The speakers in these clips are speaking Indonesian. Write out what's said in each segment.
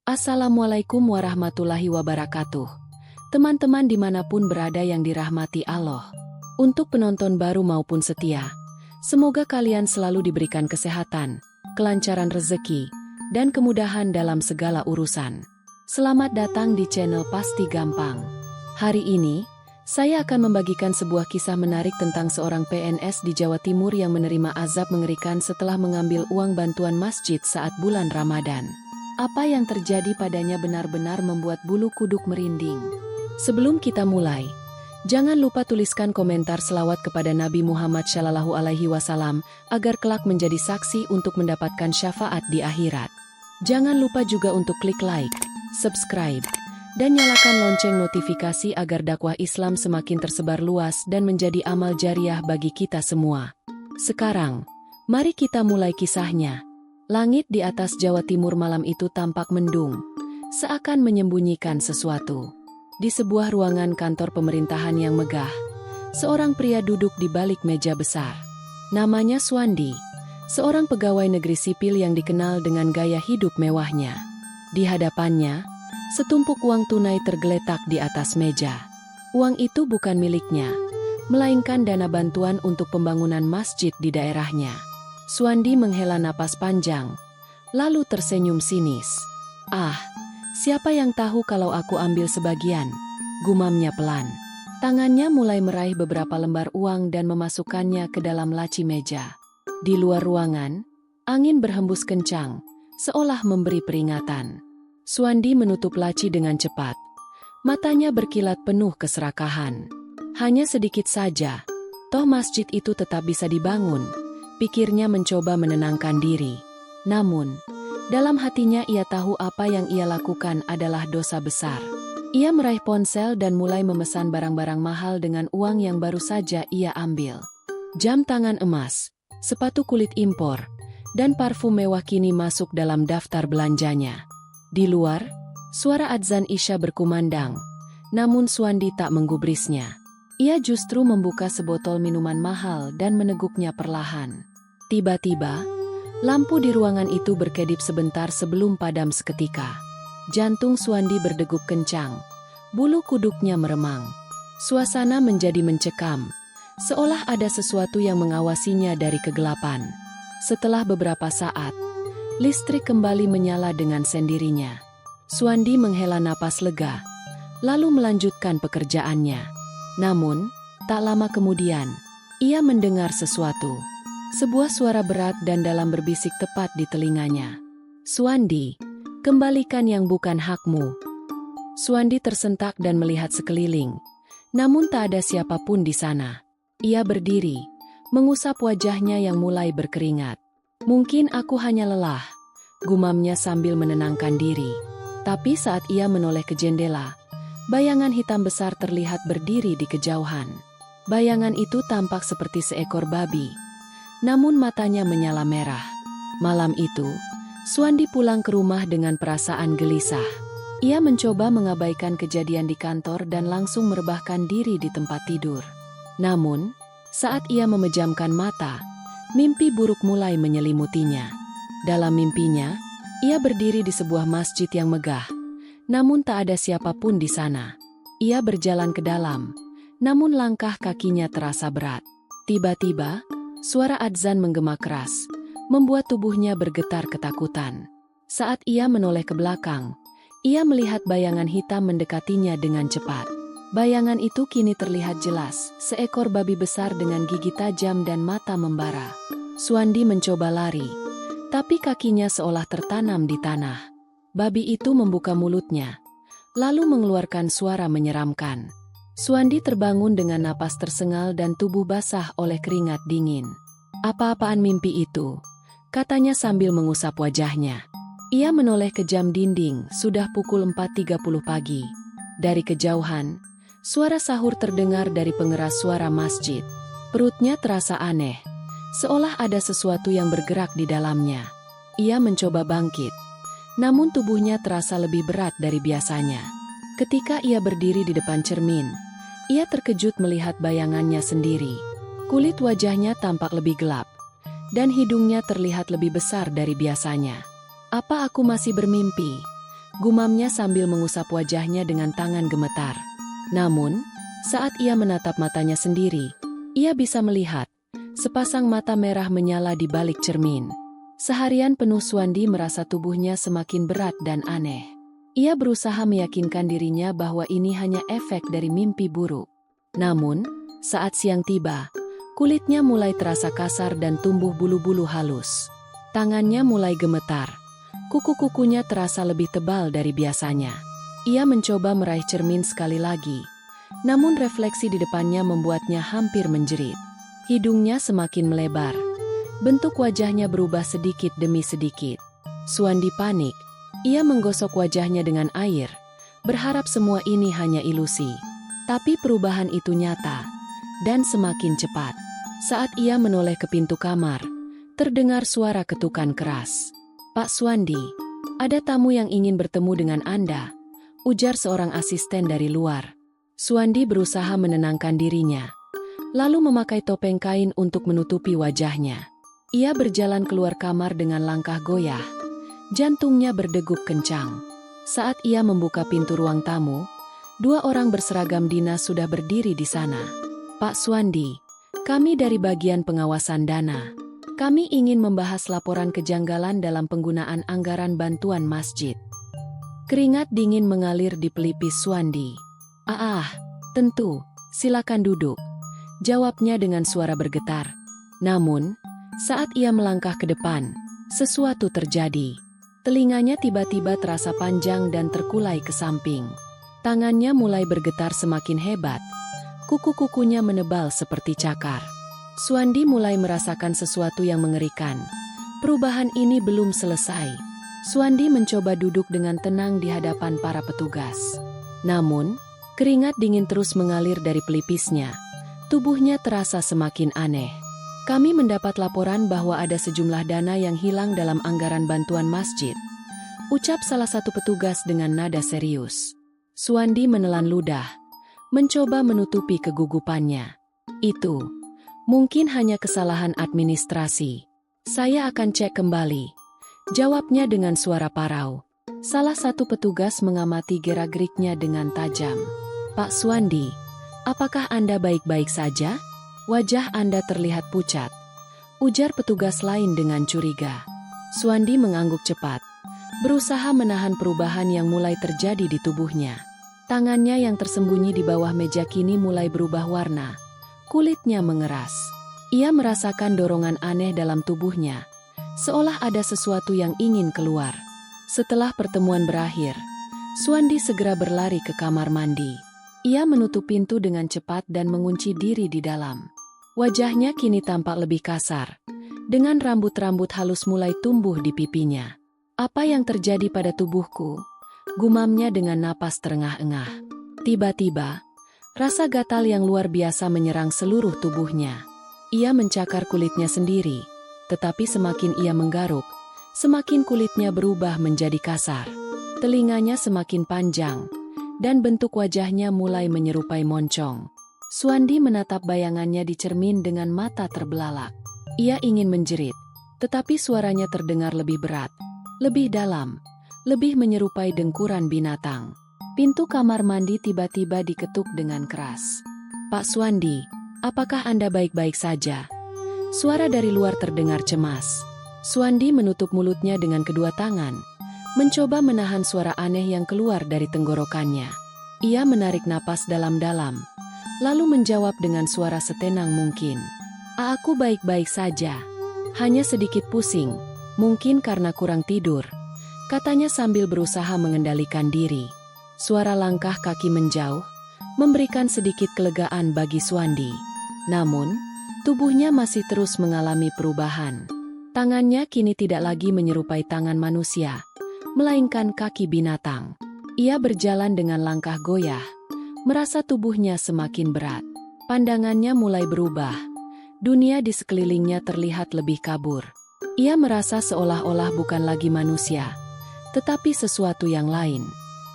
Assalamualaikum warahmatullahi wabarakatuh. Teman-teman dimanapun berada yang dirahmati Allah. Untuk penonton baru maupun setia, semoga kalian selalu diberikan kesehatan, kelancaran rezeki, dan kemudahan dalam segala urusan. Selamat datang di channel Pasti Gampang. Hari ini, saya akan membagikan sebuah kisah menarik tentang seorang PNS di Jawa Timur yang menerima azab mengerikan setelah mengambil uang bantuan masjid saat bulan Ramadan. Apa yang terjadi padanya benar-benar membuat bulu kuduk merinding. Sebelum kita mulai, jangan lupa tuliskan komentar selawat kepada Nabi Muhammad SAW agar kelak menjadi saksi untuk mendapatkan syafaat di akhirat. Jangan lupa juga untuk klik like, subscribe, dan nyalakan lonceng notifikasi agar dakwah Islam semakin tersebar luas dan menjadi amal jariah bagi kita semua. Sekarang, mari kita mulai kisahnya. Langit di atas Jawa Timur malam itu tampak mendung, seakan menyembunyikan sesuatu. Di sebuah ruangan kantor pemerintahan yang megah, seorang pria duduk di balik meja besar. Namanya Suwandi, seorang pegawai negeri sipil yang dikenal dengan gaya hidup mewahnya. Di hadapannya, setumpuk uang tunai tergeletak di atas meja. Uang itu bukan miliknya, melainkan dana bantuan untuk pembangunan masjid di daerahnya. Suwandi menghela napas panjang, lalu tersenyum sinis. "Ah, siapa yang tahu kalau aku ambil sebagian?" gumamnya pelan. Tangannya mulai meraih beberapa lembar uang dan memasukkannya ke dalam laci meja. Di luar ruangan, angin berhembus kencang, seolah memberi peringatan. Suwandi menutup laci dengan cepat. Matanya berkilat penuh keserakahan. Hanya sedikit saja, toh masjid itu tetap bisa dibangun. Pikirnya mencoba menenangkan diri. Namun, dalam hatinya ia tahu apa yang ia lakukan adalah dosa besar. Ia meraih ponsel dan mulai memesan barang-barang mahal dengan uang yang baru saja ia ambil. Jam tangan emas, sepatu kulit impor, dan parfum mewah kini masuk dalam daftar belanjanya. Di luar, suara adzan Isya berkumandang. Namun Suwandi tak menggubrisnya. Ia justru membuka sebotol minuman mahal dan meneguknya perlahan. Tiba-tiba, lampu di ruangan itu berkedip sebentar sebelum padam seketika. Jantung Suwandi berdegup kencang, bulu kuduknya meremang. Suasana menjadi mencekam, seolah ada sesuatu yang mengawasinya dari kegelapan. Setelah beberapa saat, listrik kembali menyala dengan sendirinya. Suwandi menghela napas lega, lalu melanjutkan pekerjaannya. Namun, tak lama kemudian, ia mendengar sesuatu. Sebuah suara berat dan dalam berbisik tepat di telinganya. "Suwandi, kembalikan yang bukan hakmu." Suwandi tersentak dan melihat sekeliling. Namun tak ada siapapun di sana. Ia berdiri, mengusap wajahnya yang mulai berkeringat. "Mungkin aku hanya lelah," gumamnya sambil menenangkan diri. Tapi saat ia menoleh ke jendela, bayangan hitam besar terlihat berdiri di kejauhan. Bayangan itu tampak seperti seekor babi. Namun matanya menyala merah. Malam itu, Suwandi pulang ke rumah dengan perasaan gelisah. Ia mencoba mengabaikan kejadian di kantor dan langsung merebahkan diri di tempat tidur. Namun, saat ia memejamkan mata, mimpi buruk mulai menyelimutinya. Dalam mimpinya, ia berdiri di sebuah masjid yang megah. Namun tak ada siapapun di sana. Ia berjalan ke dalam, namun langkah kakinya terasa berat. Tiba-tiba, suara adzan menggema keras, membuat tubuhnya bergetar ketakutan. Saat ia menoleh ke belakang, ia melihat bayangan hitam mendekatinya dengan cepat. Bayangan itu kini terlihat jelas, seekor babi besar dengan gigi tajam dan mata membara. Suwandi mencoba lari, tapi kakinya seolah tertanam di tanah. Babi itu membuka mulutnya, lalu mengeluarkan suara menyeramkan. Suwandi terbangun dengan napas tersengal dan tubuh basah oleh keringat dingin. "Apa-apaan mimpi itu?" katanya sambil mengusap wajahnya. Ia menoleh ke jam dinding, sudah pukul 4.30 pagi. Dari kejauhan, suara sahur terdengar dari pengeras suara masjid. Perutnya terasa aneh, seolah ada sesuatu yang bergerak di dalamnya. Ia mencoba bangkit, namun tubuhnya terasa lebih berat dari biasanya. Ketika ia berdiri di depan cermin, ia terkejut melihat bayangannya sendiri. Kulit wajahnya tampak lebih gelap, dan hidungnya terlihat lebih besar dari biasanya. "Apa aku masih bermimpi?" gumamnya sambil mengusap wajahnya dengan tangan gemetar. Namun, saat ia menatap matanya sendiri, ia bisa melihat sepasang mata merah menyala di balik cermin. Seharian penuh Suwandi merasa tubuhnya semakin berat dan aneh. Ia berusaha meyakinkan dirinya bahwa ini hanya efek dari mimpi buruk. Namun, saat siang tiba, kulitnya mulai terasa kasar dan tumbuh bulu-bulu halus. Tangannya mulai gemetar. Kuku-kukunya terasa lebih tebal dari biasanya. Ia mencoba meraih cermin sekali lagi. Namun refleksi di depannya membuatnya hampir menjerit. Hidungnya semakin melebar. Bentuk wajahnya berubah sedikit demi sedikit. Suwandi panik. Ia menggosok wajahnya dengan air, berharap semua ini hanya ilusi. Tapi perubahan itu nyata, dan semakin cepat. Saat ia menoleh ke pintu kamar, terdengar suara ketukan keras. "Pak Suwandi, ada tamu yang ingin bertemu dengan Anda," ujar seorang asisten dari luar. Suwandi berusaha menenangkan dirinya, lalu memakai topeng kain untuk menutupi wajahnya. Ia berjalan keluar kamar dengan langkah goyah. Jantungnya berdegup kencang. Saat ia membuka pintu ruang tamu, 2 orang berseragam dinas sudah berdiri di sana. "Pak Suwandi, kami dari bagian pengawasan dana. Kami ingin membahas laporan kejanggalan dalam penggunaan anggaran bantuan masjid." Keringat dingin mengalir di pelipis Suwandi. Tentu, silakan duduk," jawabnya dengan suara bergetar. Namun, saat ia melangkah ke depan, sesuatu terjadi. Telinganya tiba-tiba terasa panjang dan terkulai ke samping. Tangannya mulai bergetar semakin hebat. Kuku-kukunya menebal seperti cakar. Suwandi mulai merasakan sesuatu yang mengerikan. Perubahan ini belum selesai. Suwandi mencoba duduk dengan tenang di hadapan para petugas. Namun, keringat dingin terus mengalir dari pelipisnya. Tubuhnya terasa semakin aneh. "Kami mendapat laporan bahwa ada sejumlah dana yang hilang dalam anggaran bantuan masjid," ucap salah satu petugas dengan nada serius. Suwandi menelan ludah, mencoba menutupi kegugupannya. "Itu mungkin hanya kesalahan administrasi. Saya akan cek kembali," jawabnya dengan suara parau. Salah satu petugas mengamati gerak-geriknya dengan tajam. "Pak Suwandi, apakah Anda baik-baik saja? Wajah Anda terlihat pucat," ujar petugas lain dengan curiga. Suwandi mengangguk cepat, berusaha menahan perubahan yang mulai terjadi di tubuhnya. Tangannya yang tersembunyi di bawah meja kini mulai berubah warna. Kulitnya mengeras. Ia merasakan dorongan aneh dalam tubuhnya, seolah ada sesuatu yang ingin keluar. Setelah pertemuan berakhir, Suwandi segera berlari ke kamar mandi. Ia menutup pintu dengan cepat dan mengunci diri di dalam. Wajahnya kini tampak lebih kasar, dengan rambut-rambut halus mulai tumbuh di pipinya. "Apa yang terjadi pada tubuhku?" gumamnya dengan napas terengah-engah. Tiba-tiba, rasa gatal yang luar biasa menyerang seluruh tubuhnya. Ia mencakar kulitnya sendiri, tetapi semakin ia menggaruk, semakin kulitnya berubah menjadi kasar. Telinganya semakin panjang, dan bentuk wajahnya mulai menyerupai moncong. Suwandi menatap bayangannya di cermin dengan mata terbelalak. Ia ingin menjerit, tetapi suaranya terdengar lebih berat, lebih dalam, lebih menyerupai dengkuran binatang. Pintu kamar mandi tiba-tiba diketuk dengan keras. "Pak Suwandi, apakah Anda baik-baik saja?" Suara dari luar terdengar cemas. Suwandi menutup mulutnya dengan kedua tangan, mencoba menahan suara aneh yang keluar dari tenggorokannya. Ia menarik napas dalam-dalam, lalu menjawab dengan suara setenang mungkin. "Aku baik-baik saja. Hanya sedikit pusing, mungkin karena kurang tidur," katanya sambil berusaha mengendalikan diri. Suara langkah kaki menjauh, memberikan sedikit kelegaan bagi Suwandi. Namun, tubuhnya masih terus mengalami perubahan. Tangannya kini tidak lagi menyerupai tangan manusia, melainkan kaki binatang. Ia berjalan dengan langkah goyah, merasa tubuhnya semakin berat. Pandangannya mulai berubah. Dunia di sekelilingnya terlihat lebih kabur. Ia merasa seolah-olah bukan lagi manusia, tetapi sesuatu yang lain.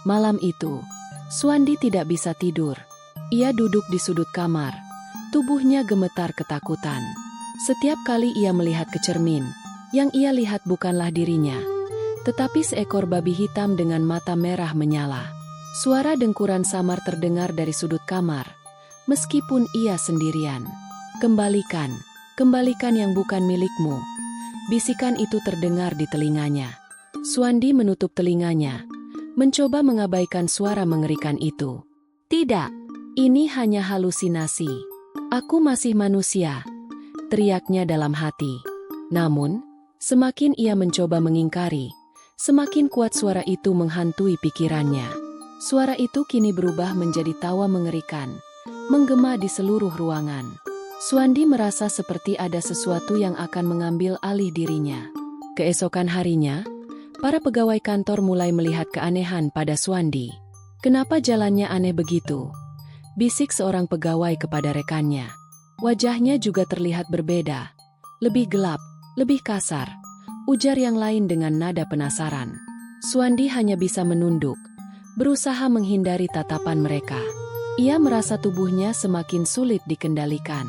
Malam itu, Suwandi tidak bisa tidur. Ia duduk di sudut kamar, tubuhnya gemetar ketakutan. Setiap kali ia melihat ke cermin, yang ia lihat bukanlah dirinya, Tetapi seekor babi hitam dengan mata merah menyala. Suara dengkuran samar terdengar dari sudut kamar, meskipun ia sendirian. Kembalikan, kembalikan yang bukan milikmu. Bisikan itu terdengar di telinganya. Suandi menutup telinganya, mencoba mengabaikan suara mengerikan itu. Tidak, ini hanya halusinasi. Aku masih manusia, teriaknya dalam hati. Namun, semakin ia mencoba mengingkari, semakin kuat suara itu menghantui pikirannya. Suara itu kini berubah menjadi tawa mengerikan, menggema di seluruh ruangan. Suandi merasa seperti ada sesuatu yang akan mengambil alih dirinya. Keesokan harinya, para pegawai kantor mulai melihat keanehan pada Suandi. Kenapa jalannya aneh begitu? Bisik seorang pegawai kepada rekannya. Wajahnya juga terlihat berbeda. Lebih gelap, lebih kasar. Ujar yang lain dengan nada penasaran. Suandi hanya bisa menunduk, berusaha menghindari tatapan mereka. Ia merasa tubuhnya semakin sulit dikendalikan.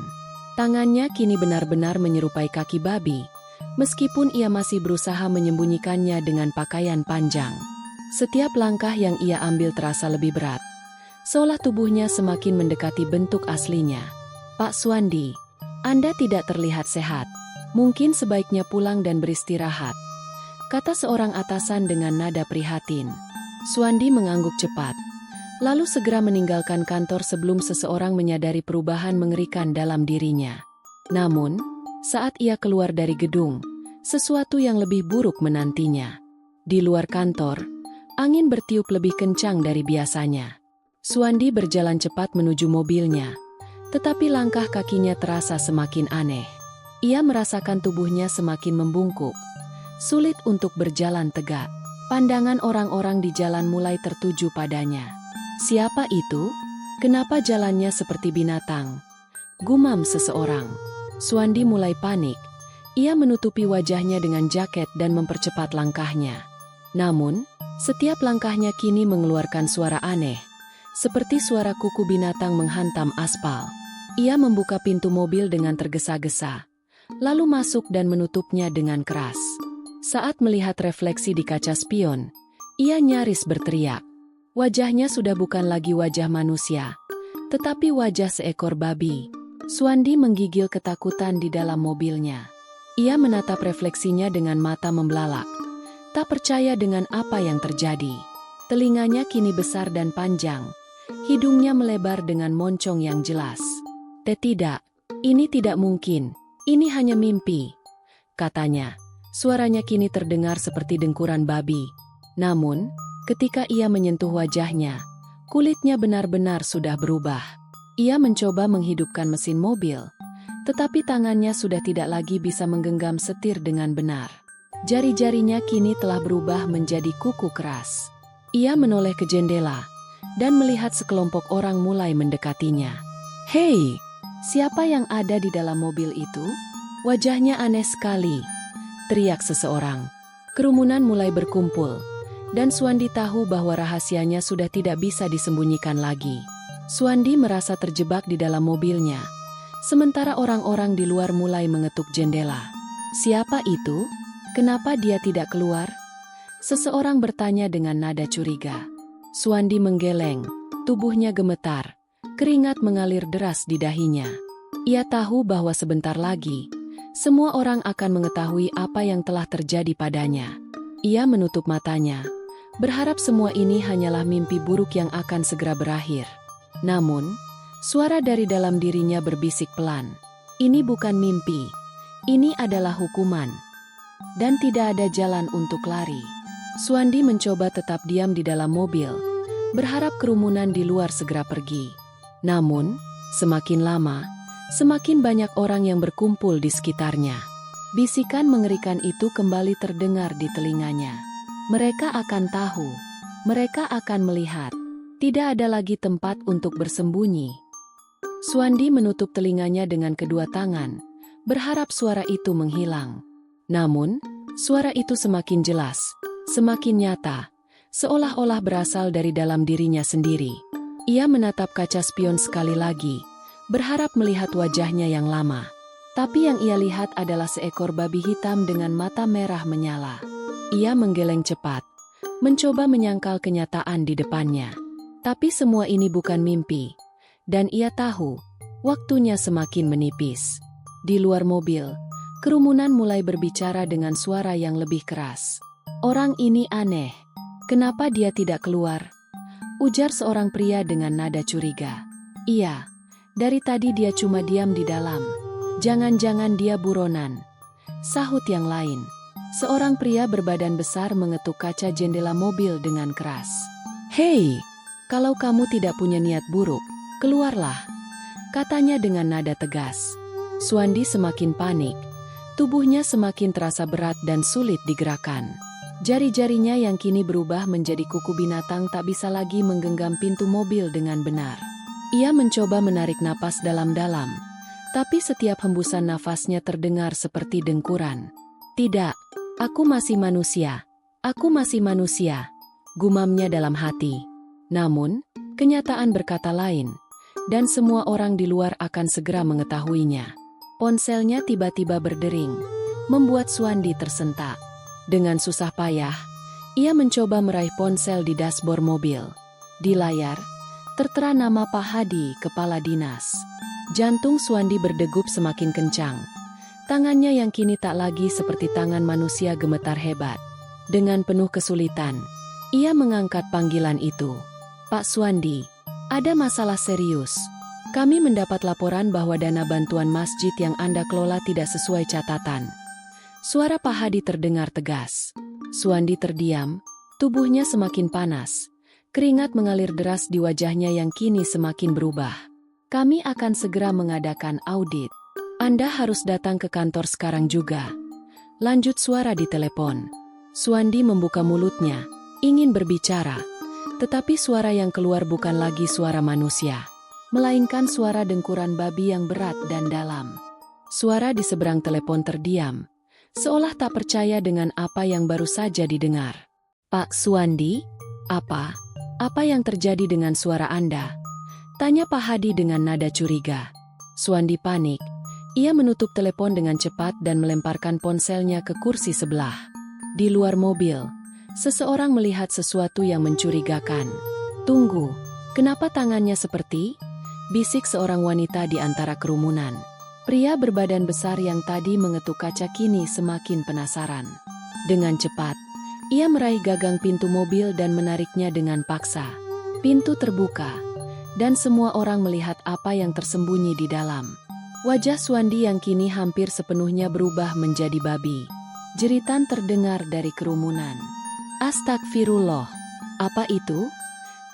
Tangannya kini benar-benar menyerupai kaki babi, meskipun ia masih berusaha menyembunyikannya dengan pakaian panjang. Setiap langkah yang ia ambil terasa lebih berat, seolah tubuhnya semakin mendekati bentuk aslinya. Pak Suandi, Anda tidak terlihat sehat. Mungkin sebaiknya pulang dan beristirahat, kata seorang atasan dengan nada prihatin. Suandi mengangguk cepat, lalu segera meninggalkan kantor sebelum seseorang menyadari perubahan mengerikan dalam dirinya. Namun, saat ia keluar dari gedung, sesuatu yang lebih buruk menantinya. Di luar kantor, angin bertiup lebih kencang dari biasanya. Suandi berjalan cepat menuju mobilnya, tetapi langkah kakinya terasa semakin aneh. Ia merasakan tubuhnya semakin membungkuk, sulit untuk berjalan tegak. Pandangan orang-orang di jalan mulai tertuju padanya. Siapa itu? Kenapa jalannya seperti binatang? Gumam seseorang. Suandi mulai panik. Ia menutupi wajahnya dengan jaket dan mempercepat langkahnya. Namun, setiap langkahnya kini mengeluarkan suara aneh, seperti suara kuku binatang menghantam aspal. Ia membuka pintu mobil dengan tergesa-gesa, lalu masuk dan menutupnya dengan keras. Saat melihat refleksi di kaca spion, ia nyaris berteriak. Wajahnya sudah bukan lagi wajah manusia, tetapi wajah seekor babi. Suandi menggigil ketakutan di dalam mobilnya. Ia menatap refleksinya dengan mata membelalak, tak percaya dengan apa yang terjadi. Telinganya kini besar dan panjang, hidungnya melebar dengan moncong yang jelas. Tidak, ini tidak mungkin. Ini hanya mimpi, katanya. Suaranya kini terdengar seperti dengkuran babi. Namun, ketika ia menyentuh wajahnya, kulitnya benar-benar sudah berubah. Ia mencoba menghidupkan mesin mobil, tetapi tangannya sudah tidak lagi bisa menggenggam setir dengan benar. Jari-jarinya kini telah berubah menjadi kuku keras. Ia menoleh ke jendela dan melihat sekelompok orang mulai mendekatinya. "Hei! Siapa yang ada di dalam mobil itu? Wajahnya aneh sekali," teriak seseorang. Kerumunan mulai berkumpul, dan Suandi tahu bahwa rahasianya sudah tidak bisa disembunyikan lagi. Suandi merasa terjebak di dalam mobilnya, sementara orang-orang di luar mulai mengetuk jendela. "Siapa itu? Kenapa dia tidak keluar?" Seseorang bertanya dengan nada curiga. Suandi menggeleng, tubuhnya gemetar. Keringat mengalir deras di dahinya. Ia tahu bahwa sebentar lagi, semua orang akan mengetahui apa yang telah terjadi padanya. Ia menutup matanya, berharap semua ini hanyalah mimpi buruk yang akan segera berakhir. Namun, suara dari dalam dirinya berbisik pelan. Ini bukan mimpi, ini adalah hukuman. Dan tidak ada jalan untuk lari. Suandi mencoba tetap diam di dalam mobil, berharap kerumunan di luar segera pergi. Namun, semakin lama, semakin banyak orang yang berkumpul di sekitarnya. Bisikan mengerikan itu kembali terdengar di telinganya. Mereka akan tahu, mereka akan melihat. Tidak ada lagi tempat untuk bersembunyi. Suandi menutup telinganya dengan kedua tangan, berharap suara itu menghilang. Namun, suara itu semakin jelas, semakin nyata, seolah-olah berasal dari dalam dirinya sendiri. Ia menatap kaca spion sekali lagi, berharap melihat wajahnya yang lama. Tapi yang ia lihat adalah seekor babi hitam dengan mata merah menyala. Ia menggeleng cepat, mencoba menyangkal kenyataan di depannya. Tapi semua ini bukan mimpi, dan ia tahu waktunya semakin menipis. Di luar mobil, kerumunan mulai berbicara dengan suara yang lebih keras. "Orang ini aneh. Kenapa dia tidak keluar?" ujar seorang pria dengan nada curiga. "Iya, dari tadi dia cuma diam di dalam. Jangan-jangan dia buronan," sahut yang lain. Seorang pria berbadan besar mengetuk kaca jendela mobil dengan keras. "Hei, kalau kamu tidak punya niat buruk, keluarlah," katanya dengan nada tegas. Suandi semakin panik. Tubuhnya semakin terasa berat dan sulit digerakkan. Jari-jarinya yang kini berubah menjadi kuku binatang tak bisa lagi menggenggam pintu mobil dengan benar. Ia mencoba menarik napas dalam-dalam, tapi setiap hembusan nafasnya terdengar seperti dengkuran. "Tidak, aku masih manusia. Aku masih manusia," gumamnya dalam hati. Namun, kenyataan berkata lain, dan semua orang di luar akan segera mengetahuinya. Ponselnya tiba-tiba berdering, membuat Suandi tersentak. Dengan susah payah, ia mencoba meraih ponsel di dashboard mobil. Di layar, tertera nama Pak Hadi, kepala dinas. Jantung Suandi berdegup semakin kencang. Tangannya yang kini tak lagi seperti tangan manusia gemetar hebat. Dengan penuh kesulitan, ia mengangkat panggilan itu. "Pak Suandi, ada masalah serius. Kami mendapat laporan bahwa dana bantuan masjid yang Anda kelola tidak sesuai catatan." Suara Pak Hadi terdengar tegas. Suandi terdiam, tubuhnya semakin panas. Keringat mengalir deras di wajahnya yang kini semakin berubah. "Kami akan segera mengadakan audit. Anda harus datang ke kantor sekarang juga," lanjut suara di telepon. Suandi membuka mulutnya, ingin berbicara. Tetapi suara yang keluar bukan lagi suara manusia, melainkan suara dengkuran babi yang berat dan dalam. Suara di seberang telepon terdiam, seolah tak percaya dengan apa yang baru saja didengar. "Pak Suandi, apa yang terjadi dengan suara Anda?" tanya Pak Hadi dengan nada curiga. Suandi panik. Ia menutup telepon dengan cepat dan melemparkan ponselnya ke kursi sebelah. Di luar mobil, seseorang melihat sesuatu yang mencurigakan. "Tunggu, kenapa tangannya seperti?" bisik seorang wanita di antara kerumunan. Pria berbadan besar yang tadi mengetuk kaca kini semakin penasaran. Dengan cepat, ia meraih gagang pintu mobil dan menariknya dengan paksa. Pintu terbuka, dan semua orang melihat apa yang tersembunyi di dalam. Wajah Suandi yang kini hampir sepenuhnya berubah menjadi babi. Jeritan terdengar dari kerumunan. "Astagfirullah, apa itu?"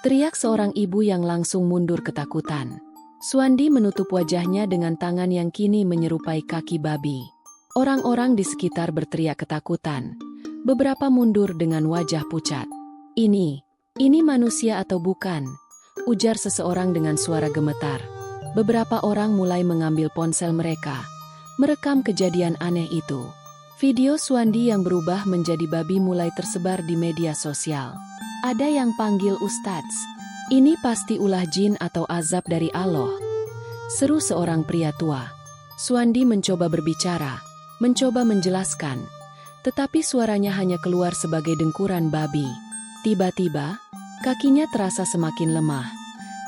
teriak seorang ibu yang langsung mundur ketakutan. Suandi menutup wajahnya dengan tangan yang kini menyerupai kaki babi. Orang-orang di sekitar berteriak ketakutan. Beberapa mundur dengan wajah pucat. Ini manusia atau bukan?" ujar seseorang dengan suara gemetar. Beberapa orang mulai mengambil ponsel mereka, merekam kejadian aneh itu. Video Suandi yang berubah menjadi babi mulai tersebar di media sosial. Ada yang panggil Ustadz. "Ini pasti ulah jin atau azab dari Allah," seru seorang pria tua. Suandi mencoba berbicara, mencoba menjelaskan, tetapi suaranya hanya keluar sebagai dengkuran babi. Tiba-tiba, kakinya terasa semakin lemah,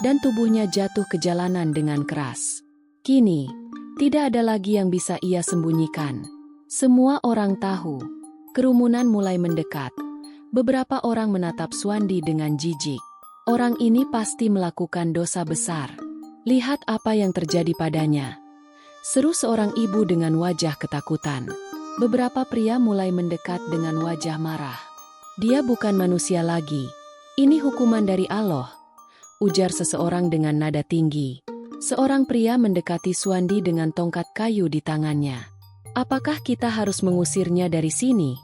dan tubuhnya jatuh ke jalanan dengan keras. Kini, tidak ada lagi yang bisa ia sembunyikan. Semua orang tahu. Kerumunan mulai mendekat. Beberapa orang menatap Suandi dengan jijik. Orang ini pasti melakukan dosa besar. Lihat apa yang terjadi padanya, seru seorang ibu dengan wajah ketakutan. Beberapa pria mulai mendekat dengan wajah marah. "Dia bukan manusia lagi. Ini hukuman dari Allah," ujar seseorang dengan nada tinggi. Seorang pria mendekati Suandi dengan tongkat kayu di tangannya. "Apakah kita harus mengusirnya dari sini?"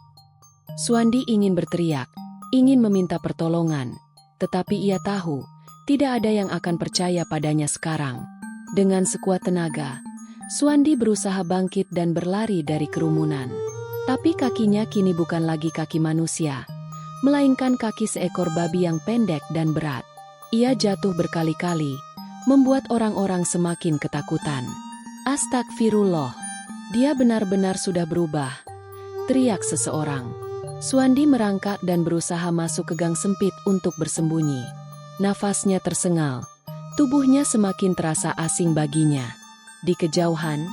Suandi ingin berteriak, ingin meminta pertolongan, tetapi ia tahu tidak ada yang akan percaya padanya sekarang. Dengan sekuat tenaga, Suandi berusaha bangkit dan berlari dari kerumunan. Tapi kakinya kini bukan lagi kaki manusia, melainkan kaki seekor babi yang pendek dan berat. Ia jatuh berkali-kali, membuat orang-orang semakin ketakutan. "Astagfirullah, dia benar-benar sudah berubah," teriak seseorang. Suandi merangkak dan berusaha masuk ke gang sempit untuk bersembunyi. Nafasnya tersengal, tubuhnya semakin terasa asing baginya. Di kejauhan,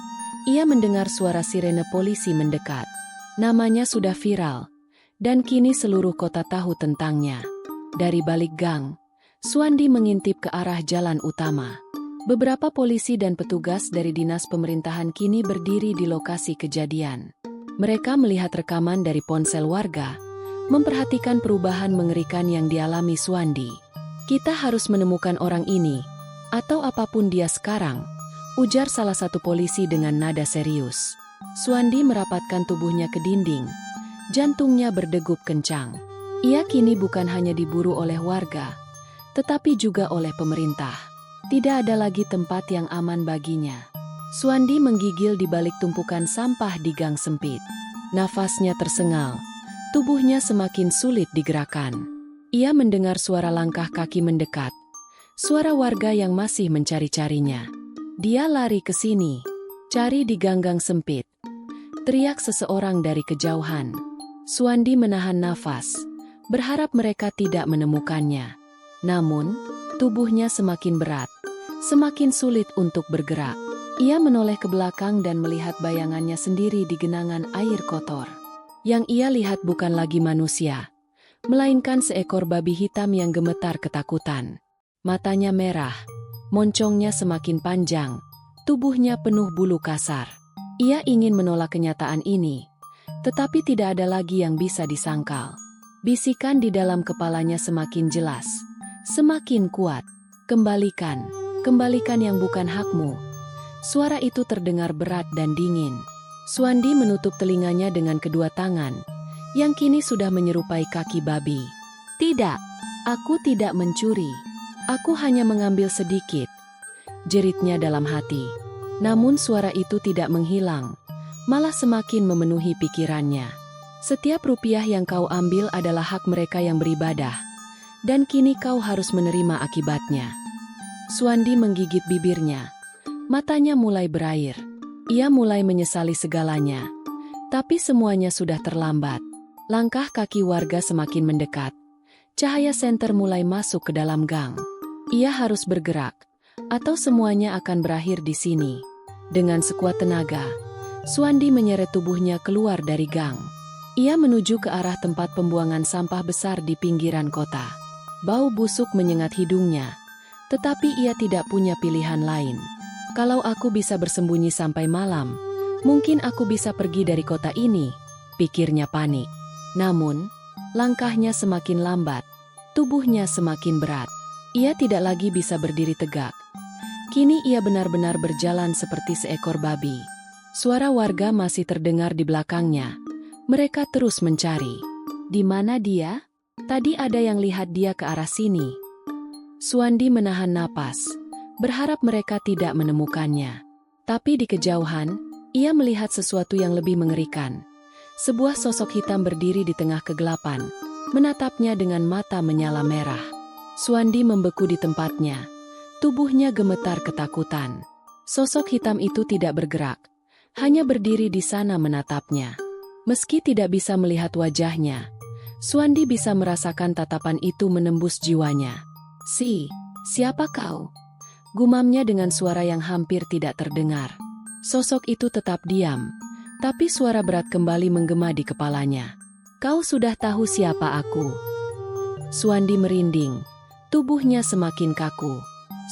ia mendengar suara sirene polisi mendekat. Namanya sudah viral, dan kini seluruh kota tahu tentangnya. Dari balik gang, Suandi mengintip ke arah jalan utama. Beberapa polisi dan petugas dari dinas pemerintahan kini berdiri di lokasi kejadian. Mereka melihat rekaman dari ponsel warga, memperhatikan perubahan mengerikan yang dialami Suandi. "Kita harus menemukan orang ini, atau apapun dia sekarang," ujar salah satu polisi dengan nada serius. Suandi merapatkan tubuhnya ke dinding, jantungnya berdegup kencang. Ia kini bukan hanya diburu oleh warga, tetapi juga oleh pemerintah. Tidak ada lagi tempat yang aman baginya. Suandi menggigil di balik tumpukan sampah di gang sempit. Nafasnya tersengal, tubuhnya semakin sulit digerakkan. Ia mendengar suara langkah kaki mendekat, suara warga yang masih mencari-carinya. Dia lari ke sini, cari di gang-gang sempit. Teriak seseorang dari kejauhan. Suandi menahan nafas, berharap mereka tidak menemukannya. Namun, tubuhnya semakin berat, semakin sulit untuk bergerak. Ia menoleh ke belakang dan melihat bayangannya sendiri di genangan air kotor. Yang ia lihat bukan lagi manusia, melainkan seekor babi hitam yang gemetar ketakutan. Matanya merah, moncongnya semakin panjang, tubuhnya penuh bulu kasar. Ia ingin menolak kenyataan ini, tetapi tidak ada lagi yang bisa disangkal. Bisikan di dalam kepalanya semakin jelas, semakin kuat. "Kembalikan, kembalikan yang bukan hakmu." Suara itu terdengar berat dan dingin. Suandi menutup telinganya dengan kedua tangan, yang kini sudah menyerupai kaki babi. "Tidak, aku tidak mencuri. Aku hanya mengambil sedikit," jeritnya dalam hati. Namun suara itu tidak menghilang, malah semakin memenuhi pikirannya. "Setiap rupiah yang kau ambil adalah hak mereka yang beribadah, dan kini kau harus menerima akibatnya." Suandi menggigit bibirnya. Matanya mulai berair. Ia mulai menyesali segalanya. Tapi semuanya sudah terlambat. Langkah kaki warga semakin mendekat. Cahaya senter mulai masuk ke dalam gang. Ia harus bergerak, atau semuanya akan berakhir di sini. Dengan sekuat tenaga, Suandi menyeret tubuhnya keluar dari gang. Ia menuju ke arah tempat pembuangan sampah besar di pinggiran kota. Bau busuk menyengat hidungnya, tetapi ia tidak punya pilihan lain. "Kalau aku bisa bersembunyi sampai malam, mungkin aku bisa pergi dari kota ini," pikirnya panik. Namun, langkahnya semakin lambat, tubuhnya semakin berat. Ia tidak lagi bisa berdiri tegak. Kini ia benar-benar berjalan seperti seekor babi. Suara warga masih terdengar di belakangnya. Mereka terus mencari. "Di mana dia? Tadi ada yang lihat dia ke arah sini." Suandi menahan napas, berharap mereka tidak menemukannya. Tapi di kejauhan, ia melihat sesuatu yang lebih mengerikan. Sebuah sosok hitam berdiri di tengah kegelapan, menatapnya dengan mata menyala merah. Suandi membeku di tempatnya, tubuhnya gemetar ketakutan. Sosok hitam itu tidak bergerak, hanya berdiri di sana menatapnya. Meski tidak bisa melihat wajahnya, Suandi bisa merasakan tatapan itu menembus jiwanya. Siapa kau?" Gumamnya dengan suara yang hampir tidak terdengar. Sosok itu tetap diam, tapi suara berat kembali menggema di kepalanya. "Kau sudah tahu siapa aku?" Suandi merinding, tubuhnya semakin kaku.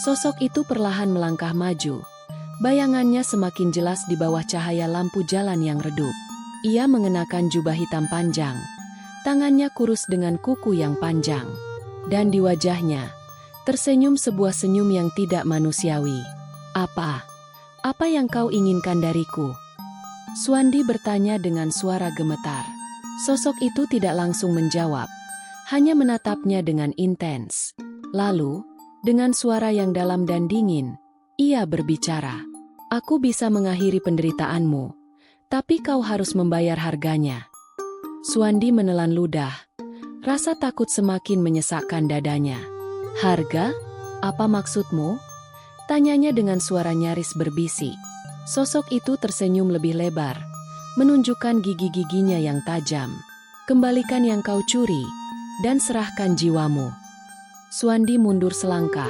Sosok itu perlahan melangkah maju. Bayangannya semakin jelas di bawah cahaya lampu jalan yang redup. Ia mengenakan jubah hitam panjang, tangannya kurus dengan kuku yang panjang. Dan di wajahnya tersenyum sebuah senyum yang tidak manusiawi. Apa yang kau inginkan dariku?" Suandi bertanya dengan suara gemetar. Sosok itu tidak langsung menjawab, hanya menatapnya dengan intens. Lalu, dengan suara yang dalam dan dingin, ia berbicara. "Aku bisa mengakhiri penderitaanmu, tapi kau harus membayar harganya." Suandi menelan ludah. Rasa takut semakin menyesakkan dadanya. "Harga? Apa maksudmu?" tanyanya dengan suara nyaris berbisik. Sosok itu tersenyum lebih lebar, menunjukkan gigi-giginya yang tajam. Kembalikan yang kau curi, dan serahkan jiwamu. Suandi mundur selangkah.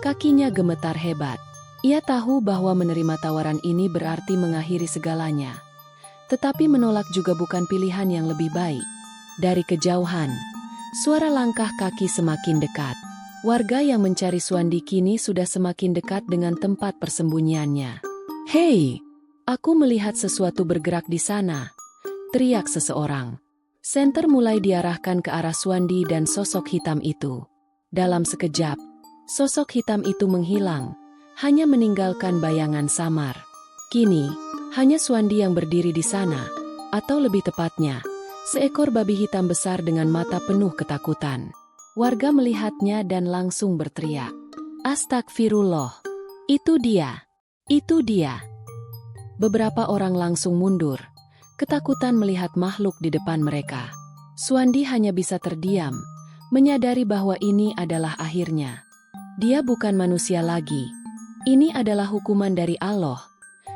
Kakinya gemetar hebat. Ia tahu bahwa menerima tawaran ini berarti mengakhiri segalanya. Tetapi menolak juga bukan pilihan yang lebih baik. Dari kejauhan, suara langkah kaki semakin dekat. Warga yang mencari Suandi kini sudah semakin dekat dengan tempat persembunyiannya. "Hei, aku melihat sesuatu bergerak di sana," teriak seseorang. Senter mulai diarahkan ke arah Suandi dan sosok hitam itu. Dalam sekejap, sosok hitam itu menghilang, hanya meninggalkan bayangan samar. Kini, hanya Suandi yang berdiri di sana, atau lebih tepatnya, seekor babi hitam besar dengan mata penuh ketakutan. Warga melihatnya dan langsung berteriak, "Astagfirullah! Itu dia! Itu dia!" Beberapa orang langsung mundur, ketakutan melihat makhluk di depan mereka. Suandi hanya bisa terdiam, menyadari bahwa ini adalah akhirnya. Dia bukan manusia lagi. Ini adalah hukuman dari Allah,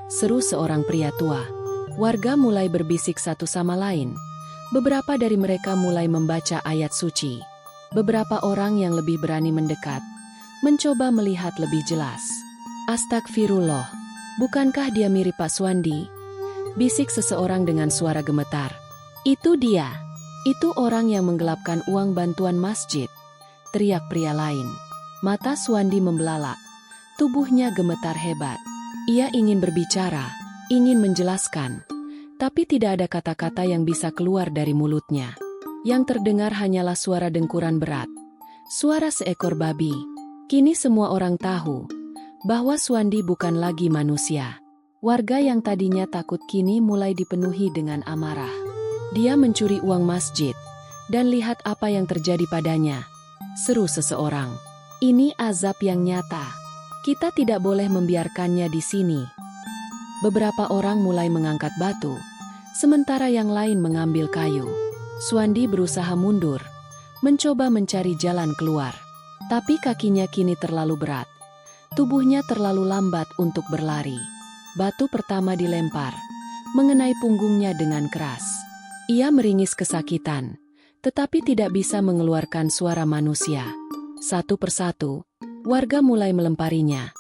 seru seorang pria tua. Warga mulai berbisik satu sama lain. Beberapa dari mereka mulai membaca ayat suci. Beberapa orang yang lebih berani mendekat, mencoba melihat lebih jelas. "Astagfirullah, bukankah dia mirip Pak Suandi?" bisik seseorang dengan suara gemetar. "Itu dia. Itu orang yang menggelapkan uang bantuan masjid," teriak pria lain. Mata Suandi membelalak. Tubuhnya gemetar hebat. Ia ingin berbicara, ingin menjelaskan. Tapi tidak ada kata-kata yang bisa keluar dari mulutnya. Yang terdengar hanyalah suara dengkuran berat. Suara seekor babi. Kini semua orang tahu bahwa Suandi bukan lagi manusia. Warga yang tadinya takut kini mulai dipenuhi dengan amarah. "Dia mencuri uang masjid, dan lihat apa yang terjadi padanya," seru seseorang. "Ini azab yang nyata. Kita tidak boleh membiarkannya di sini." Beberapa orang mulai mengangkat batu, sementara yang lain mengambil kayu. Suandi berusaha mundur, mencoba mencari jalan keluar. Tapi kakinya kini terlalu berat. Tubuhnya terlalu lambat untuk berlari. Batu pertama dilempar, mengenai punggungnya dengan keras. Ia meringis kesakitan, tetapi tidak bisa mengeluarkan suara manusia. Satu persatu, warga mulai melemparinya,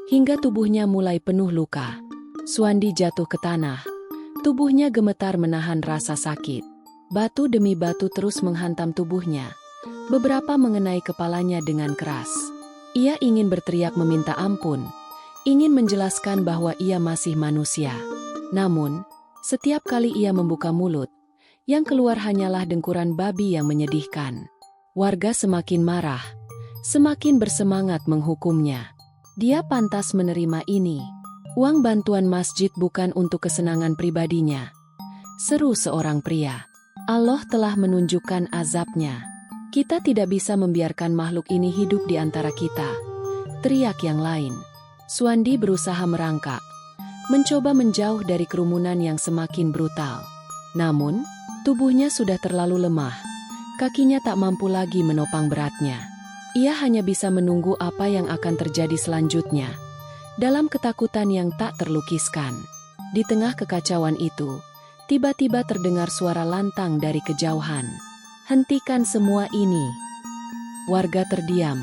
hingga tubuhnya mulai penuh luka. Suandi jatuh ke tanah. Tubuhnya gemetar menahan rasa sakit. Batu demi batu terus menghantam tubuhnya. Beberapa mengenai kepalanya dengan keras. Ia ingin berteriak meminta ampun, ingin menjelaskan bahwa ia masih manusia. Namun, setiap kali ia membuka mulut, yang keluar hanyalah dengkuran babi yang menyedihkan. Warga semakin marah, semakin bersemangat menghukumnya. Dia pantas menerima ini. Uang bantuan masjid bukan untuk kesenangan pribadinya, seru seorang pria. Allah telah menunjukkan azabnya. Kita tidak bisa membiarkan makhluk ini hidup di antara kita, teriak yang lain. Suandi berusaha merangkak, mencoba menjauh dari kerumunan yang semakin brutal. Namun, tubuhnya sudah terlalu lemah. Kakinya tak mampu lagi menopang beratnya. Ia hanya bisa menunggu apa yang akan terjadi selanjutnya. Dalam ketakutan yang tak terlukiskan. Di tengah kekacauan itu, tiba-tiba terdengar suara lantang dari kejauhan. "Hentikan semua ini." Warga terdiam,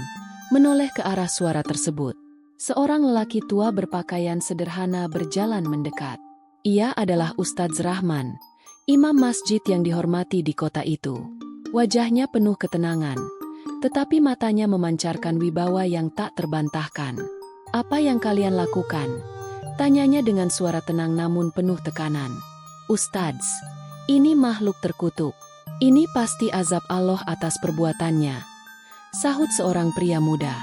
menoleh ke arah suara tersebut. Seorang lelaki tua berpakaian sederhana berjalan mendekat. Ia adalah Ustadz Rahman, imam masjid yang dihormati di kota itu. Wajahnya penuh ketenangan, tetapi matanya memancarkan wibawa yang tak terbantahkan. "Apa yang kalian lakukan?" tanyanya dengan suara tenang namun penuh tekanan. "Ustadz, ini makhluk terkutuk. Ini pasti azab Allah atas perbuatannya," sahut seorang pria muda.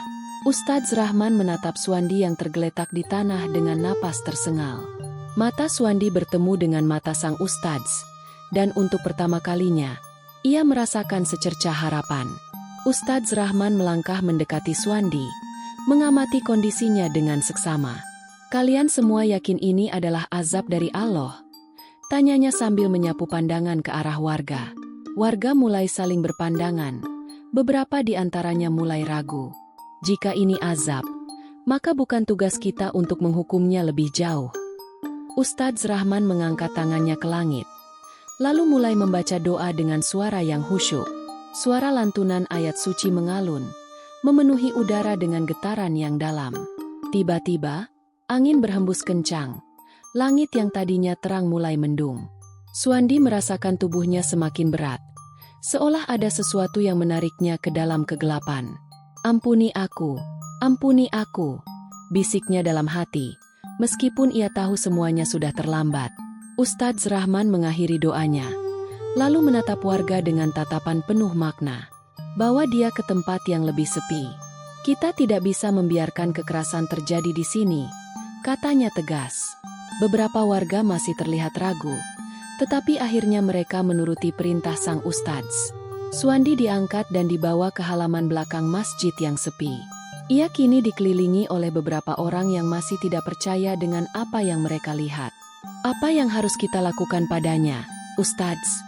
Ustadz Rahman menatap Suandi yang tergeletak di tanah dengan napas tersengal. Mata Suandi bertemu dengan mata sang Ustadz, dan untuk pertama kalinya, ia merasakan secercah harapan. Ustadz Rahman melangkah mendekati Suandi, mengamati kondisinya dengan seksama. "Kalian semua yakin ini adalah azab dari Allah?" tanyanya sambil menyapu pandangan ke arah warga. Warga mulai saling berpandangan. Beberapa di antaranya mulai ragu. Jika ini azab, maka bukan tugas kita untuk menghukumnya lebih jauh. Ustadz Rahman mengangkat tangannya ke langit. lalu mulai membaca doa dengan suara yang khusyuk. Suara lantunan ayat suci mengalun, memenuhi udara dengan getaran yang dalam. Tiba-tiba, angin berhembus kencang. Langit yang tadinya terang mulai mendung. Suandi merasakan tubuhnya semakin berat, seolah ada sesuatu yang menariknya ke dalam kegelapan. Ampuni aku, bisiknya dalam hati, meskipun ia tahu semuanya sudah terlambat. Ustadz Rahman mengakhiri doanya, lalu menatap warga dengan tatapan penuh makna. Bawa dia ke tempat yang lebih sepi. Kita tidak bisa membiarkan kekerasan terjadi di sini, katanya tegas. Beberapa warga masih terlihat ragu, tetapi akhirnya mereka menuruti perintah sang ustadz. Suandi diangkat dan dibawa ke halaman belakang masjid yang sepi. Ia kini dikelilingi oleh beberapa orang yang masih tidak percaya dengan apa yang mereka lihat. Apa yang harus kita lakukan padanya, Ustadz?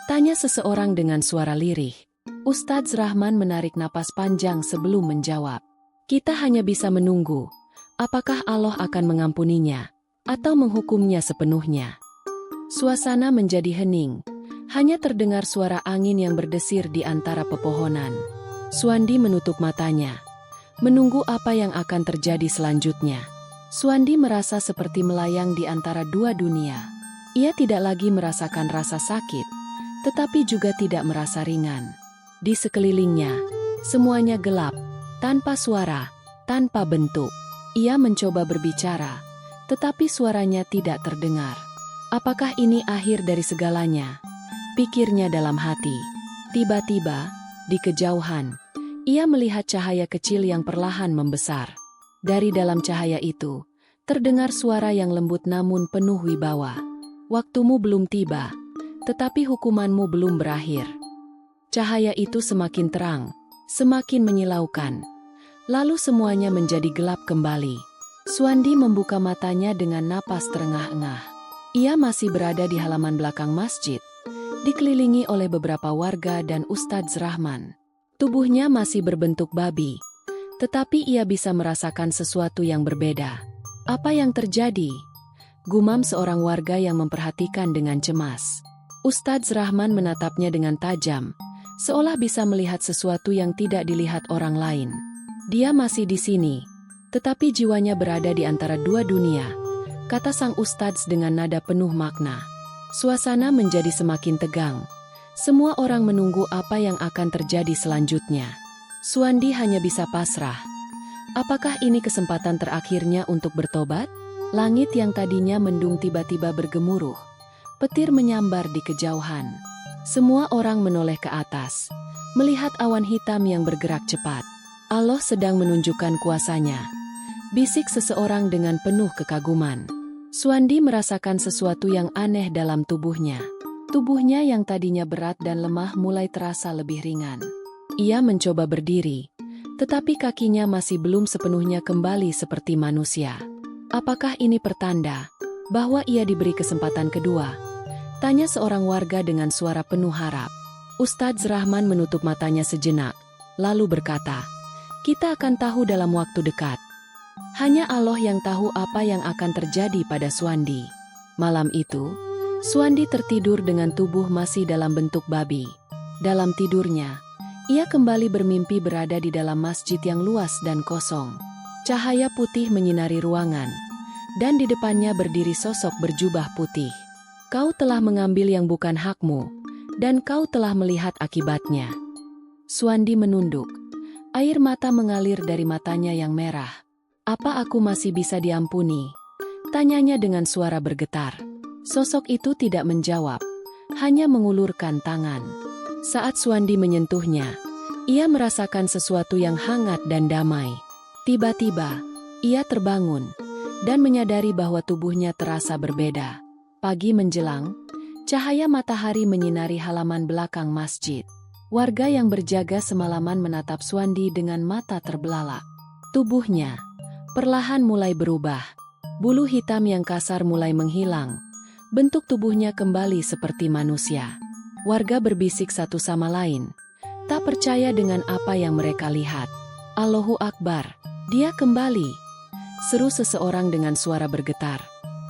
Tanya seseorang dengan suara lirih. Ustadz Rahman menarik napas panjang sebelum menjawab. Kita hanya bisa menunggu. Apakah Allah akan mengampuninya atau menghukumnya sepenuhnya? Suasana menjadi hening. Hanya terdengar suara angin yang berdesir di antara pepohonan. Suandi menutup matanya, menunggu apa yang akan terjadi selanjutnya. Suandi merasa seperti melayang di antara dua dunia. Ia tidak lagi merasakan rasa sakit, tetapi juga tidak merasa ringan. Di sekelilingnya, semuanya gelap, tanpa suara, tanpa bentuk. Ia mencoba berbicara, tetapi suaranya tidak terdengar. Apakah ini akhir dari segalanya? Pikirnya dalam hati. Tiba-tiba, di kejauhan, ia melihat cahaya kecil yang perlahan membesar. Dari dalam cahaya itu, terdengar suara yang lembut namun penuh wibawa. Waktumu belum tiba, tetapi hukumanmu belum berakhir. Cahaya itu semakin terang, semakin menyilaukan. Lalu semuanya menjadi gelap kembali. Suandi membuka matanya dengan napas terengah-engah. Ia masih berada di halaman belakang masjid, dikelilingi oleh beberapa warga dan Ustadz Rahman. Tubuhnya masih berbentuk babi, tetapi ia bisa merasakan sesuatu yang berbeda. Apa yang terjadi? Gumam seorang warga yang memperhatikan dengan cemas. Ustadz Rahman menatapnya dengan tajam, seolah bisa melihat sesuatu yang tidak dilihat orang lain. Dia masih di sini, tetapi jiwanya berada di antara dua dunia, kata sang ustadz dengan nada penuh makna. Suasana menjadi semakin tegang. Semua orang menunggu apa yang akan terjadi selanjutnya. Suandi hanya bisa pasrah. Apakah ini kesempatan terakhirnya untuk bertobat? Langit yang tadinya mendung tiba-tiba bergemuruh. Petir menyambar di kejauhan. Semua orang menoleh ke atas, melihat awan hitam yang bergerak cepat. Allah sedang menunjukkan kuasanya, bisik seseorang dengan penuh kekaguman. Suandi merasakan sesuatu yang aneh dalam tubuhnya. Tubuhnya yang tadinya berat dan lemah mulai terasa lebih ringan. Ia mencoba berdiri, tetapi kakinya masih belum sepenuhnya kembali seperti manusia. Apakah ini pertanda bahwa ia diberi kesempatan kedua? Tanya seorang warga dengan suara penuh harap. Ustadz Rahman menutup matanya sejenak, lalu berkata, "Kita akan tahu dalam waktu dekat." Hanya Allah yang tahu apa yang akan terjadi pada Suandi. Malam itu, Suandi tertidur dengan tubuh masih dalam bentuk babi. Dalam tidurnya, ia kembali bermimpi berada di dalam masjid yang luas dan kosong. Cahaya putih menyinari ruangan, dan di depannya berdiri sosok berjubah putih. "Kau telah mengambil yang bukan hakmu, dan kau telah melihat akibatnya." Suandi menunduk. Air mata mengalir dari matanya yang merah. "Apa aku masih bisa diampuni?" tanyanya dengan suara bergetar. Sosok itu tidak menjawab, hanya mengulurkan tangan. Saat Suandi menyentuhnya, ia merasakan sesuatu yang hangat dan damai. Tiba-tiba, ia terbangun dan menyadari bahwa tubuhnya terasa berbeda. Pagi menjelang, cahaya matahari menyinari halaman belakang masjid. Warga yang berjaga semalaman menatap Suandi dengan mata terbelalak. Tubuhnya perlahan mulai berubah. Bulu hitam yang kasar mulai menghilang. Bentuk tubuhnya kembali seperti manusia. Warga berbisik satu sama lain, tak percaya dengan apa yang mereka lihat. "Allahu Akbar, dia kembali!" seru seseorang dengan suara bergetar.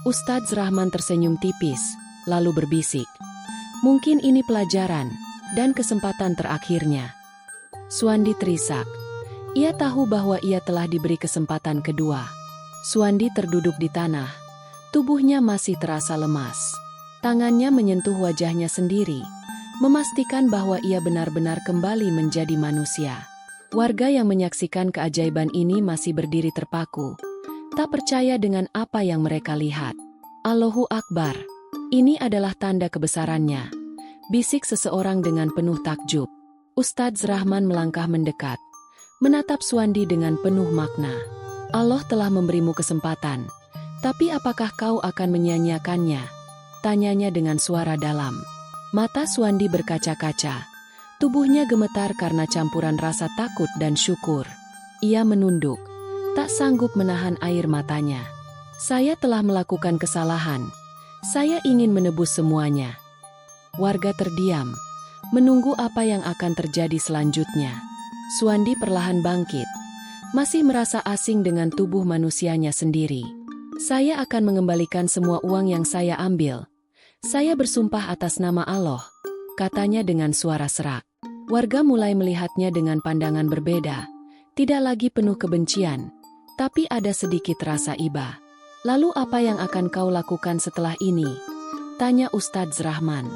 Ustadz Rahman tersenyum tipis, lalu berbisik, Mungkin ini pelajaran dan kesempatan terakhirnya. Suandi terisak. Ia tahu bahwa ia telah diberi kesempatan kedua. Suandi terduduk di tanah. Tubuhnya masih terasa lemas. Tangannya menyentuh wajahnya sendiri, memastikan bahwa ia benar-benar kembali menjadi manusia. Warga yang menyaksikan keajaiban ini masih berdiri terpaku, tak percaya dengan apa yang mereka lihat. Allahu Akbar. Ini adalah tanda kebesarannya, bisik seseorang dengan penuh takjub. Ustadz Rahman melangkah mendekat, menatap Suandi dengan penuh makna. Allah telah memberimu kesempatan, tapi apakah kau akan menyia-nyiakannya? Tanyanya dengan suara dalam. Mata Suandi berkaca-kaca. Tubuhnya gemetar karena campuran rasa takut dan syukur. Ia menunduk, tak sanggup menahan air matanya. Saya telah melakukan kesalahan. Saya ingin menebus semuanya. Warga terdiam, menunggu apa yang akan terjadi selanjutnya. Suandi perlahan bangkit, masih merasa asing dengan tubuh manusianya sendiri. Saya akan mengembalikan semua uang yang saya ambil. Saya bersumpah atas nama Allah, katanya dengan suara serak. Warga mulai melihatnya dengan pandangan berbeda, tidak lagi penuh kebencian, tapi ada sedikit rasa iba. Lalu apa yang akan kau lakukan setelah ini? Tanya Ustadz Rahman.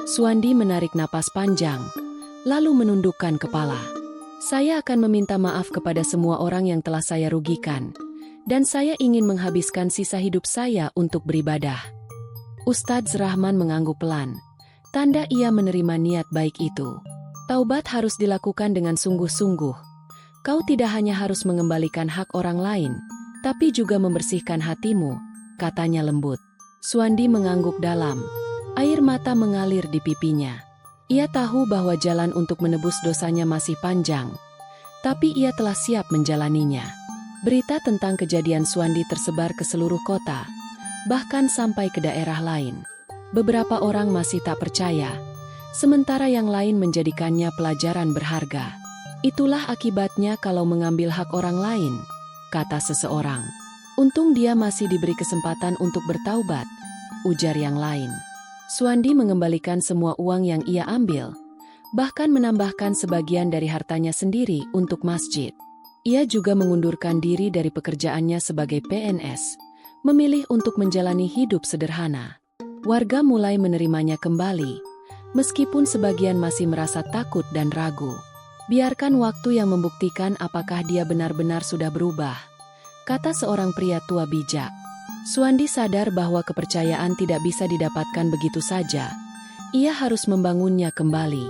Suandi menarik napas panjang, lalu menundukkan kepala. Saya akan meminta maaf kepada semua orang yang telah saya rugikan, dan saya ingin menghabiskan sisa hidup saya untuk beribadah. Ustadz Rahman mengangguk pelan, tanda ia menerima niat baik itu. Taubat harus dilakukan dengan sungguh-sungguh. Kau tidak hanya harus mengembalikan hak orang lain, tapi juga membersihkan hatimu, katanya lembut. Suandi mengangguk dalam, air mata mengalir di pipinya. Ia tahu bahwa jalan untuk menebus dosanya masih panjang, tapi ia telah siap menjalaninya. Berita tentang kejadian Suandi tersebar ke seluruh kota, bahkan sampai ke daerah lain. Beberapa orang masih tak percaya, sementara yang lain menjadikannya pelajaran berharga. Itulah akibatnya kalau mengambil hak orang lain, kata seseorang. Untung dia masih diberi kesempatan untuk bertaubat, ujar yang lain. Suandi mengembalikan semua uang yang ia ambil, bahkan menambahkan sebagian dari hartanya sendiri untuk masjid. Ia juga mengundurkan diri dari pekerjaannya sebagai PNS, memilih untuk menjalani hidup sederhana. Warga mulai menerimanya kembali, meskipun sebagian masih merasa takut dan ragu. Biarkan waktu yang membuktikan apakah dia benar-benar sudah berubah, kata seorang pria tua bijak. Suandi sadar bahwa kepercayaan tidak bisa didapatkan begitu saja. Ia harus membangunnya kembali,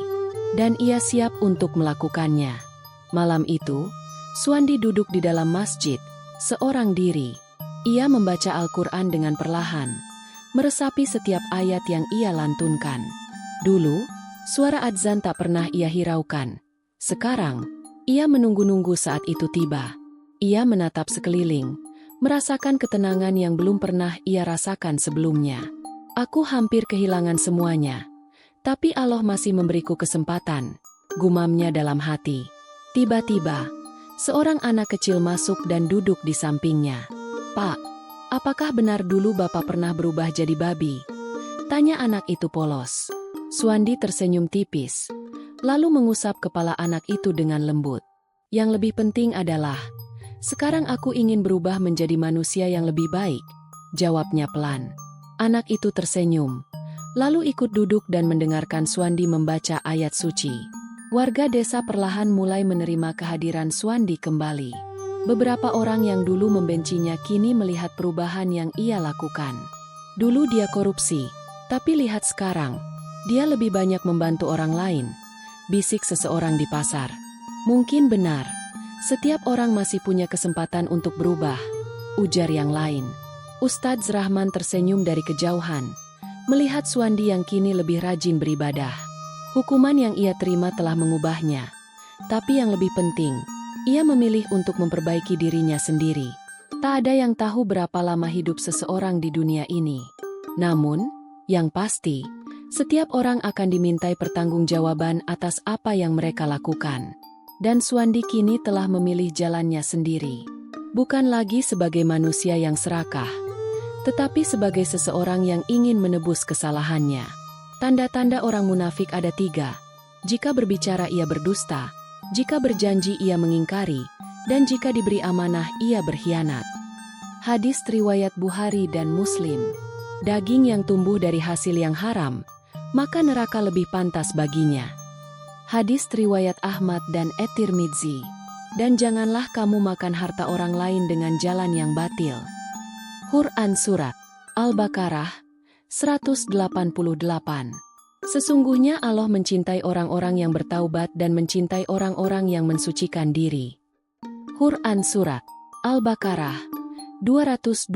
dan ia siap untuk melakukannya. Malam itu, Suandi duduk di dalam masjid, seorang diri. Ia membaca Al-Quran dengan perlahan, meresapi setiap ayat yang ia lantunkan. Dulu, suara adzan tak pernah ia hiraukan. Sekarang, ia menunggu-nunggu saat itu tiba. Ia menatap sekeliling, merasakan ketenangan yang belum pernah ia rasakan sebelumnya. Aku hampir kehilangan semuanya, tapi Allah masih memberiku kesempatan, gumamnya dalam hati. Tiba-tiba, seorang anak kecil masuk dan duduk di sampingnya. Pak, apakah benar dulu Bapak pernah berubah jadi babi? Tanya anak itu polos. Suandi tersenyum tipis, lalu mengusap kepala anak itu dengan lembut. Yang lebih penting adalah, sekarang aku ingin berubah menjadi manusia yang lebih baik, jawabnya pelan. Anak itu tersenyum, lalu ikut duduk dan mendengarkan Suandi membaca ayat suci. Warga desa perlahan mulai menerima kehadiran Suandi kembali. Beberapa orang yang dulu membencinya kini melihat perubahan yang ia lakukan. Dulu dia korupsi, tapi lihat sekarang, dia lebih banyak membantu orang lain, bisik seseorang di pasar. Mungkin benar, setiap orang masih punya kesempatan untuk berubah, ujar yang lain. Ustadz Rahman tersenyum dari kejauhan, melihat Suandi yang kini lebih rajin beribadah. Hukuman yang ia terima telah mengubahnya, tapi yang lebih penting, ia memilih untuk memperbaiki dirinya sendiri. Tak ada yang tahu berapa lama hidup seseorang di dunia ini. Namun, yang pasti, setiap orang akan dimintai pertanggungjawaban atas apa yang mereka lakukan. Dan Suandi kini telah memilih jalannya sendiri. Bukan lagi sebagai manusia yang serakah, tetapi sebagai seseorang yang ingin menebus kesalahannya. Tanda-tanda orang munafik ada 3. Jika berbicara ia berdusta, jika berjanji ia mengingkari, dan jika diberi amanah ia berkhianat. Hadis riwayat Bukhari dan Muslim. Daging yang tumbuh dari hasil yang haram, maka neraka lebih pantas baginya. Hadis riwayat Ahmad dan At-Tirmidzi. Dan janganlah kamu makan harta orang lain dengan jalan yang batil. Quran Surat Al-Baqarah 188. Sesungguhnya Allah mencintai orang-orang yang bertaubat dan mencintai orang-orang yang mensucikan diri. Quran Surat Al-Baqarah 222.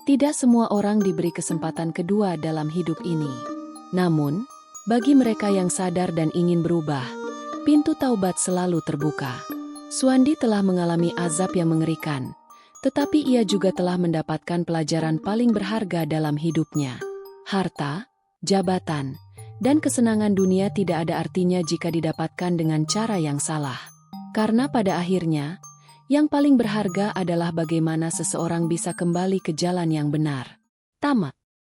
Tidak semua orang diberi kesempatan kedua dalam hidup ini. Namun, bagi mereka yang sadar dan ingin berubah, pintu taubat selalu terbuka. Suwandi telah mengalami azab yang mengerikan, tetapi ia juga telah mendapatkan pelajaran paling berharga dalam hidupnya. Harta, jabatan, dan kesenangan dunia tidak ada artinya jika didapatkan dengan cara yang salah. Karena pada akhirnya, yang paling berharga adalah bagaimana seseorang bisa kembali ke jalan yang benar. Tamat.